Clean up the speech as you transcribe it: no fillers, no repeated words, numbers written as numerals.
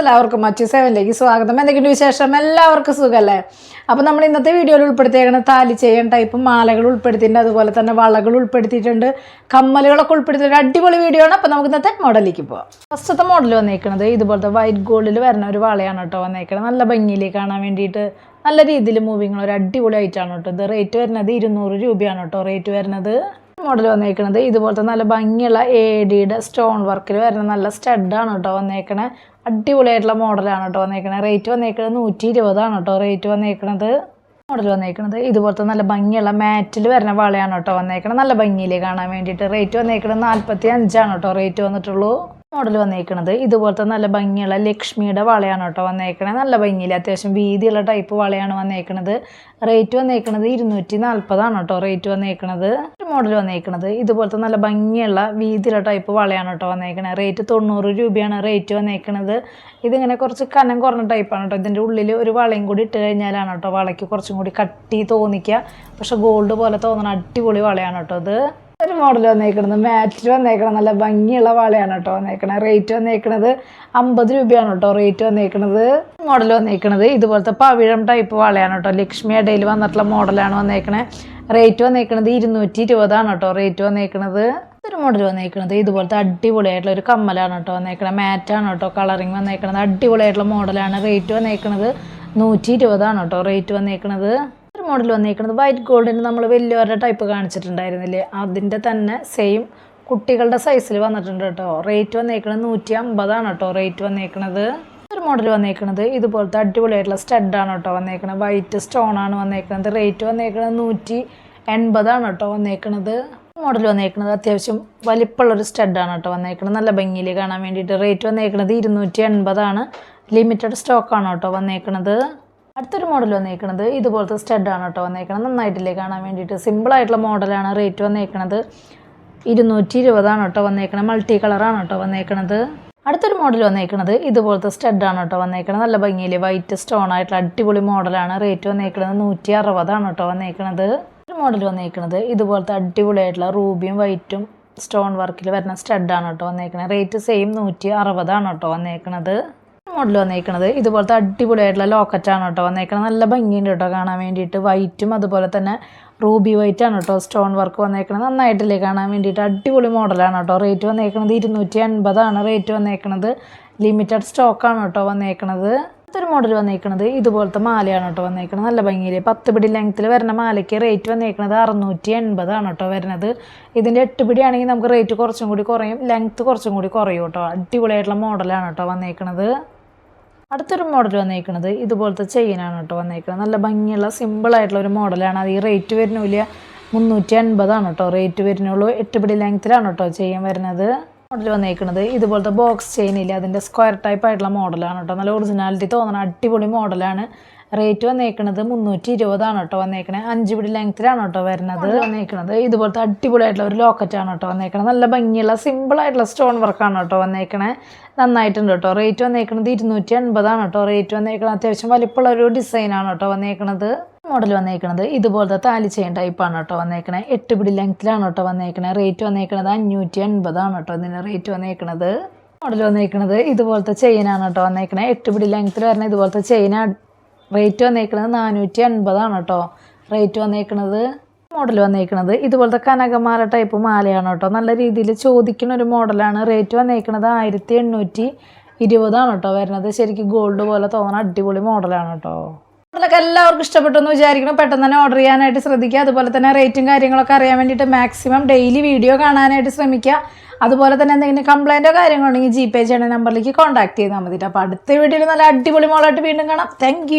എല്ലാവർക്കും മറ്റു സേവനിലേക്ക് സ്വാഗതം. എന്തെങ്കിലും വിശേഷം? എല്ലാവർക്കും സുഖമല്ലേ? അപ്പോൾ നമ്മൾ ഇന്നത്തെ വീഡിയോയിൽ ഉൾപ്പെടുത്തിയേക്കുന്ന താലി ചെയിൻ ടൈപ്പ് മാലകൾ ഉൾപ്പെടുത്തിയിട്ടുണ്ട്, അതുപോലെ തന്നെ വളകൾ ഉൾപ്പെടുത്തിയിട്ടുണ്ട്, കമ്മലുകളൊക്കെ ഉൾപ്പെടുത്തിയിട്ടുണ്ട്. അടിപൊളി വീഡിയോ ആണ്. അപ്പോൾ നമുക്ക് ഇന്നത്തെ മോഡലിലേക്ക് പോകാം. ഫസ്റ്റത്തെ മോഡൽ വന്നേക്കുന്നത് ഇതുപോലത്തെ വൈറ്റ് ഗോൾഡിൽ വരുന്ന ഒരു വളയാണ് കേട്ടോ വന്നേക്കുന്നത്. നല്ല ഭംഗിയിലേക്ക് കാണാൻ വേണ്ടിയിട്ട് നല്ല രീതിയിൽ മൂവിങ് ഒരു അടിപൊളി ആയിട്ടാണ് കേട്ടോ. ഇത് റേറ്റ് വരുന്നത് 200 രൂപയാണ് കേട്ടോ റേറ്റ് വരുന്നത്. മോഡൽ വന്നേക്കുന്നത് ഇതുപോലത്തെ നല്ല ഭംഗിയുള്ള ADയുടെ സ്റ്റോൺ വർക്കിൽ വരുന്ന നല്ല സ്റ്റഡാണ് കേട്ടോ വന്നേക്കണേ. അടിപൊളിയായിട്ടുള്ള മോഡലാണ് കേട്ടോ വന്നേക്കണേ. റേറ്റ് വന്നേക്കുന്നത് 120 കേട്ടോ റേറ്റ് വന്നേക്കണത്. മോഡൽ വന്നേക്കുന്നത് ഇതുപോലത്തെ നല്ല ഭംഗിയുള്ള മാറ്റിൽ വരുന്ന വളയാണ് കേട്ടോ വന്നേക്കണത്. നല്ല ഭംഗിയിൽ കാണാൻ വേണ്ടിയിട്ട് റേറ്റ് വന്നേക്കുന്നത് 45 കേട്ടോ റേറ്റ് വന്നിട്ടുള്ളൂ. മോഡൽ വന്നേക്കുന്നത് ഇതുപോലത്തെ നല്ല ഭംഗിയുള്ള ലക്ഷ്മിയുടെ വളയാണ് കേട്ടോ വന്നേക്കണത്. നല്ല ഭംഗിയിൽ അത്യാവശ്യം വീതിയുള്ള ടൈപ്പ് വളയാണ് വന്നേക്കുന്നത്. റേറ്റ് വന്നേക്കുന്നത് 240 കേട്ടോ റേറ്റ് വന്നേക്കുന്നത്. മോഡൽ വന്നേക്കുന്നത് ഇതുപോലത്തെ നല്ല ഭംഗിയുള്ള വീതിയുള്ള ടൈപ്പ് വളയാണ് കേട്ടോ വന്നേക്കണത്. റേറ്റ് 90 രൂപയാണ് റേറ്റ് വന്നേക്കുന്നത്. ഇതിങ്ങനെ കുറച്ച് കനം കുറഞ്ഞ ടൈപ്പാണ് കേട്ടോ. ഇതിൻ്റെ ഉള്ളിൽ ഒരു വളയും കൂടി ഇട്ട് കഴിഞ്ഞാലാണ് കേട്ടോ വളയ്ക്ക് കുറച്ചും കൂടി കട്ടി തോന്നിക്കുക. പക്ഷെ ഗോൾഡ് പോലെ തോന്നുന്ന അടിപൊളി വളയാണ് കേട്ടോ ഇത്. ഒരു മോഡൽ വന്നേക്കുന്നത് മാറ്റിൽ വന്നേക്കണം നല്ല ഭംഗിയുള്ള വളയാണ് കേട്ടോ വന്നേക്കണത്. റേറ്റ് വന്നേക്കുന്നത് 50 രൂപയാണ് കേട്ടോ റേറ്റ് വന്നേക്കുന്നത്. മോഡൽ വന്നേക്കുന്നത് ഇതുപോലത്തെ പവിഴം ടൈപ്പ് വളയാണ് കേട്ടോ. ലക്ഷ്മി ഇടയിൽ വന്നിട്ടുള്ള മോഡലാണ് വന്നേക്കണത്. റേറ്റ് വന്നേക്കുന്നത് 220 കേട്ടോ റേറ്റ് വന്നേക്കുന്നത്. ഒരു മോഡൽ വന്നേക്കുന്നത് ഇതുപോലത്തെ അടിപൊളിയായിട്ടുള്ള ഒരു കമ്മലാണ് കേട്ടോ വന്നേക്കണത്. മാറ്റാണ് കേട്ടോ കളറിങ് വന്നേക്കുന്നത്. അടിപൊളിയായിട്ടുള്ള മോഡലാണ്. റേറ്റ് വന്നേക്കുന്നത് 120 കേട്ടോ റേറ്റ് വന്നേക്കുന്നത്. ഒരു മോഡൽ വന്നേക്കുന്നത് വൈറ്റ് ഗോൾഡിന് നമ്മൾ വലിയവരുടെ ടൈപ്പ് കാണിച്ചിട്ടുണ്ടായിരുന്നില്ലേ, അതിൻ്റെ തന്നെ സെയിം കുട്ടികളുടെ സൈസിൽ വന്നിട്ടുണ്ട് കേട്ടോ. റേറ്റ് വന്നേക്കുന്നത് 150 കേട്ടോ റേറ്റ് വന്നേക്കുന്നത്. ഒരു മോഡൽ വന്നേക്കുന്നത് ഇതുപോലത്തെ അടിപൊളിയായിട്ടുള്ള സ്റ്റഡാണ് കേട്ടോ വന്നേക്കുന്നത്. വൈറ്റ് സ്റ്റോൺ ആണ് വന്നേക്കുന്നത്. റേറ്റ് വന്നേക്കുന്നത് 180 കേട്ടോ വന്നേക്കുന്നത്. മോഡൽ വന്നേക്കുന്നത് അത്യാവശ്യം വലിപ്പമുള്ളൊരു സ്റ്റഡാണ് കേട്ടോ വന്നേക്കുന്നത്. നല്ല ഭംഗിയിൽ കാണാൻ വേണ്ടിയിട്ട് റേറ്റ് വന്നേക്കുന്നത് 280 ലിമിറ്റഡ് സ്റ്റോക്കാണ് കേട്ടോ വന്നേക്കുന്നത്. അടുത്തൊരു മോഡൽ വന്നേക്കുന്നത് ഇതുപോലത്തെ സ്റ്റഡാണ് കേട്ടോ വന്നേക്കുന്നത്. നന്നായിട്ടില്ലേ കാണാൻ വേണ്ടിയിട്ട്. സിമ്പിളായിട്ടുള്ള മോഡലാണ്. റേറ്റ് വന്നേക്കുന്നത് 220 കേട്ടോ വന്നേക്കുന്നത്. മൾട്ടി കളറാണ് കേട്ടോ വന്നേക്കുന്നത്. അടുത്തൊരു മോഡൽ വന്നേക്കുന്നത് ഇതുപോലത്തെ സ്റ്റഡാണ് കേട്ടോ വന്നേക്കുന്നത്. നല്ല ഭംഗിയിൽ വൈറ്റ് സ്റ്റോൺ ആയിട്ടുള്ള അടിപൊളി മോഡലാണ്. റേറ്റ് വന്നേക്കുന്നത് 160 കേട്ടോ വന്നേക്കുന്നത്. ഒരു മോഡൽ വന്നേക്കുന്നത് ഇതുപോലത്തെ അടിപൊളിയായിട്ടുള്ള റൂബിയും വൈറ്റും സ്റ്റോൺ വർക്കിൽ വരുന്ന സ്റ്റഡാണ് കേട്ടോ വന്നേക്കുന്നത്. റേറ്റ് സെയിം 160 കേട്ടോ വന്നേക്കുന്നത്. മോഡൽ വന്നേക്കുന്നത് ഇതുപോലത്തെ അടിപൊളിയായിട്ടുള്ള ലോക്കറ്റാണ് കേട്ടോ വന്നേക്കുന്നത്. നല്ല ഭംഗിയുണ്ട് കേട്ടോ കാണാൻ വേണ്ടിയിട്ട്. വൈറ്റും അതുപോലെ തന്നെ റൂബി വൈറ്റാണ് കേട്ടോ സ്റ്റോൺ വർക്ക് വന്നേക്കുന്നത്. നന്നായിട്ടില്ലേ കാണാൻ വേണ്ടിയിട്ട്. അടിപൊളി മോഡലാണ് കേട്ടോ. റേറ്റ് വന്നേക്കുന്നത് 280 റേറ്റ് വന്നേക്കുന്നത്. ലിമിറ്റഡ് സ്റ്റോക്കാണ് കേട്ടോ വന്നേക്കുന്നത്. അടുത്തൊരു മോഡൽ വന്നേക്കുന്നത് ഇതുപോലത്തെ മാലയാണ് കേട്ടോ വന്നേക്കുന്നത്. നല്ല ഭംഗിയിൽ 10 പിടി ലെങ്ത്തിൽ വരുന്ന മാലയ്ക്ക് റേറ്റ് വന്നേക്കുന്നത് 680 കേട്ടോ വരുന്നത്. ഇതിൻ്റെ 8 പിടി ആണെങ്കിൽ നമുക്ക് റേറ്റ് കുറച്ചും കൂടി കുറയും, ലെങ്ത്ത് കുറച്ചും കൂടി കുറയും കേട്ടോ. അടിപൊളിയായിട്ടുള്ള മോഡലാണ് കേട്ടോ വന്നേക്കുന്നത്. അടുത്തൊരു മോഡൽ വന്നേക്കുന്നത് ഇതുപോലത്തെ ചെയിനാണ് കേട്ടോ വന്നേക്കുന്നത്. നല്ല ഭംഗിയുള്ള സിമ്പിളായിട്ടുള്ള ഒരു മോഡലാണ്. അത് ഈ റേറ്റ് വരുന്നില്ല 380 കേട്ടോ റേറ്റ് വരുന്നുള്ളൂ. 8 പിടി ലെങ്ത്തിലാണ് കേട്ടോ ചെയിൻ വരുന്നത്. മോഡൽ വന്നേക്കുന്നത് ഇതുപോലത്തെ ബോക്സ് ചെയിനില്ല, അതിൻ്റെ സ്ക്വയർ ടൈപ്പ് ആയിട്ടുള്ള മോഡലാണ് കേട്ടോ. നല്ല ഒറിജിനാലിറ്റി തോന്നുന്ന അടിപൊളി മോഡലാണ്. റേറ്റ് വന്നേക്കുന്നത് 320 കേട്ടോ വന്നേക്കണത്. 5 പിടി ലെങ്ത്തിലാണ് കേട്ടോ വരുന്നത്. വന്നേക്കുന്നത് ഇതുപോലത്തെ അടിപൊളിയായിട്ടുള്ള ഒരു ലോക്കറ്റാണ് കേട്ടോ വന്നേക്കണത്. നല്ല ഭംഗിയുള്ള സിമ്പിളായിട്ടുള്ള സ്റ്റോൺ വർക്കാണ് കേട്ടോ വന്നേക്കണേ. നന്നായിട്ടുണ്ട് കേട്ടോ. റേറ്റ് വന്നേക്കുന്നത് 280 കേട്ടോ റേറ്റ് വന്നേക്കുന്നത്. അത്യാവശ്യം വലിപ്പമുള്ള ഒരു ഡിസൈനാണ് കേട്ടോ വന്നേക്കുന്നത്. മോഡൽ വന്നേക്കുന്നത് ഇതുപോലത്തെ താലി ചെയിൻ ടൈപ്പാണ് കേട്ടോ വന്നേക്കണത്. 8 പിടി ലെങ്ത്തിലാണ് കേട്ടോ വന്നേക്കണത്. റേറ്റ് വന്നേക്കുന്നത് 580 കേട്ടോ ഇതിന് റേറ്റ് വന്നേക്കുന്നത്. മോഡൽ വന്നേക്കുന്നത് ഇതുപോലത്തെ ചെയിനാണ് കേട്ടോ വന്നേക്കണത്. 8 പിടി ലെങ്ത്തിൽ വരുന്ന ഇതുപോലത്തെ ചെയിൻ. റേറ്റ് വന്നേക്കുന്നത് 480 കേട്ടോ റേറ്റ് വന്നേക്കുന്നത്. മോഡൽ വന്നേക്കുന്നത് ഇതുപോലത്തെ കനകമാല ടൈപ്പ് മാലയാണ് കേട്ടോ. നല്ല രീതിയിൽ ചോദിക്കുന്ന ഒരു മോഡലാണ്. റേറ്റ് വന്നേക്കുന്നത് 1820 കേട്ടോ വരുന്നത്. ശരിക്കും ഗോൾഡ് പോലെ തോന്നുന്ന അടിപൊളി മോഡലാണ് കേട്ടോ. മോഡലൊക്കെ എല്ലാവർക്കും ഇഷ്ടപ്പെട്ടു എന്ന് വിചാരിക്കണം. പെട്ടെന്ന് തന്നെ ഓർഡർ ചെയ്യാനായിട്ട് ശ്രദ്ധിക്കുക. അതുപോലെ തന്നെ റേറ്റും കാര്യങ്ങളൊക്കെ അറിയാൻ വേണ്ടിയിട്ട് മാക്സിമം ഡെയിലി വീഡിയോ കാണാനായിട്ട് ശ്രമിക്കുക. അതുപോലെ തന്നെ എന്തെങ്കിലും കംപ്ലൈൻറ്റോ കാര്യങ്ങളുണ്ടെങ്കിൽ GPay ചെയ്യണ നമ്പറിലേക്ക് കോൺടാക്ട് ചെയ്താൽ മതി. അപ്പോൾ അടുത്ത വീഡിയോയിൽ നല്ല അടിപൊളി മോളായിട്ട് വീണ്ടും കാണാം. താങ്ക്